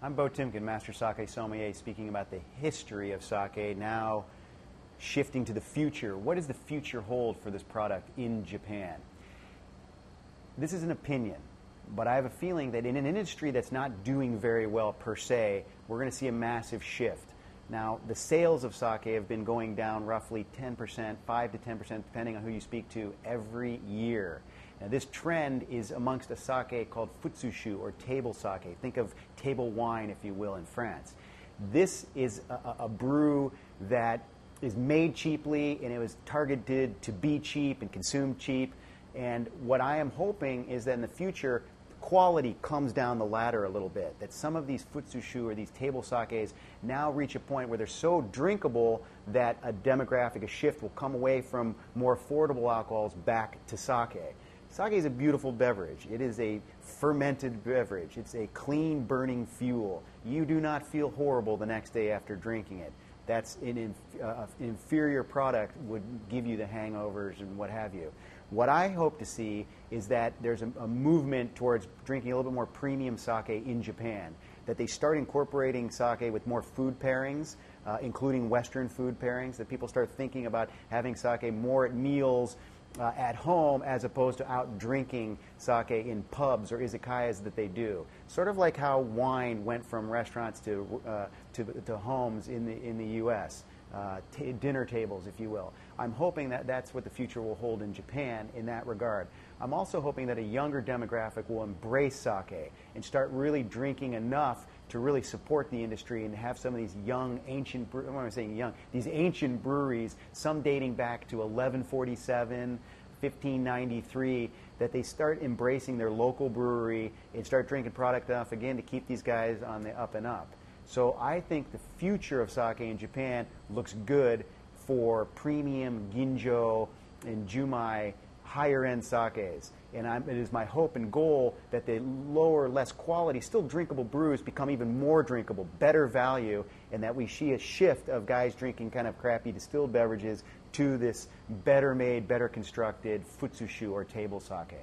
I'm Bo Timken, Master Sake Sommelier, speaking about the history of sake, now shifting to the future. What does the future hold for this product in Japan? This is an opinion, but I have a feeling that in an industry that's not doing very well per se, we're going to see a massive shift. Now, the sales of sake have been going down roughly 10%, 5 to 10%, depending on who you speak to, every year. Now, this trend is amongst a sake called futsushu, or table sake. Think of table wine, if you will, in France. This is a brew that is made cheaply, and it was targeted to be cheap and consume cheap. And what I am hoping is that in the future, quality comes down the ladder a little bit, that some of these futsushu or these table sakes now reach a point where they're so drinkable that a demographic, a shift will come away from more affordable alcohols back to sake. Sake is a beautiful beverage. It is a fermented beverage. It's a clean burning fuel. You do not feel horrible the next day after drinking it. That's an inferior product would give you the hangovers and what have you. What I hope to see is that there's a movement towards drinking a little bit more premium sake in Japan, that they start incorporating sake with more food pairings, including Western food pairings, that people start thinking about having sake more at meals at home as opposed to out drinking sake in pubs or izakayas that they do. Sort of like how wine went from restaurants to homes in the U.S., dinner tables, if you will. I'm hoping that that's what the future will hold in Japan in that regard. I'm also hoping that a younger demographic will embrace sake and start really drinking enough to really support the industry and have some of these young, ancient, what am I saying young, these ancient breweries, some dating back to 1147, 1593, that they start embracing their local brewery and start drinking product enough again to keep these guys on the up and up. So I think the future of sake in Japan looks good for premium ginjo and jumai higher-end sakes. And it is my hope and goal that the lower, less quality, still drinkable brews become even more drinkable, better value, and that we see a shift of guys drinking kind of crappy distilled beverages to this better made, better constructed futsushu or table sake.